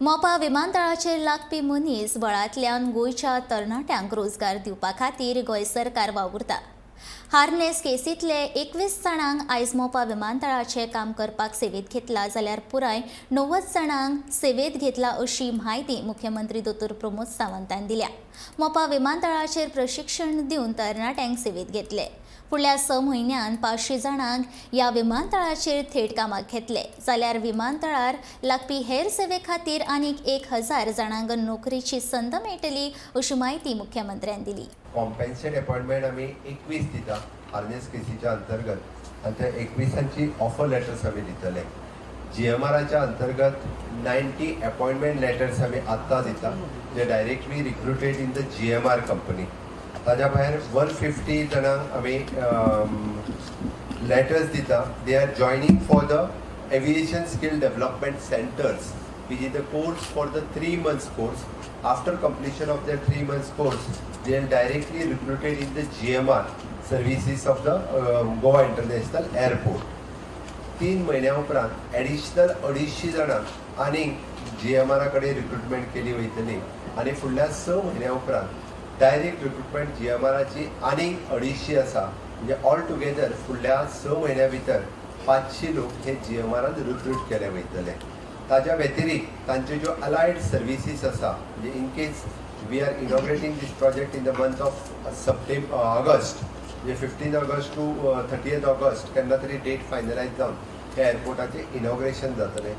मोपा विमानतळाचेर लागपी मनीस बळांतल्यान गोंयच्या तरणाट्यांक रोजगार दिवपा खातीर गोंय सरकार वावुरता। हार्नेस केसींतले 21 जाणांक आयज मोपा विमानतळाचें काम करपाक सेवेत घेतला, जाल्यार पुराय 90 जाणांक सेवेत घेतला अशी म्हायती मुख्यमंत्री दोतोर प्रमोद सावंतान दिल्या। मोपा विमानतळाचेर प्रशिक्षण दिवन तरणाट्यांक सेवेत घेतले। फुडल्या 6 म्हयन्यांत 500 जाणांक ह्या विमानतळाचेर थेट कामाक घेतले, जाल्यार विमानतळार लागपी हेर सेवे खातीर आनीक 1000 जाणांक नोकरेची संद मेळटली अशी म्हायती मुख्यमंत्र्यान दिली। कॉम्पेन्सेट अपॉइंटमेंट आम्ही 21 दिता हार्नेस केसीच्या अंतर्गत आणि त्या 21ची ऑफर लेटर्स आम्ही दितले। GMRच्या अंतर्गत 90 अपॉइंटमेंट लेटर्स आम्ही आत्ता दिता जे directly recruited in the GMR company. ताज्या भायर 150 जाणांक आम्ही लेटर्स दिता। They are joining for the aviation skill development centres which is the course for the 3 months course. After completion of their 3 months course, they are directly recruited in the GMR services of the Goa International Airport. 3 महिन्या उपरांत additional 250 जाणांक आनी GMR कडे recruitment केली वयतली आनी फुडल्या 6 महिन्या उपरांत डायरेक्ट रिक्रुटमेंट GMR ची आनी 250 आसा, म्हणजे ऑल टुगेदर फुडल्या 6 महिन्या भितर 500 लोक हे GMR रिक्रुट केले वयतले। ताज्या व्यतिरिक्त तांचे जो अलायड सर्विसीस आसा, म्हणजे in case we are inaugurating this project in the month of August, म्हणजे 15 ऑगस्ट टू 30 ऑगस्ट केन्ना तरी डेट फायनलायज जावन त्या एअरपोर्टाचे इनॉग्रेशन जातले।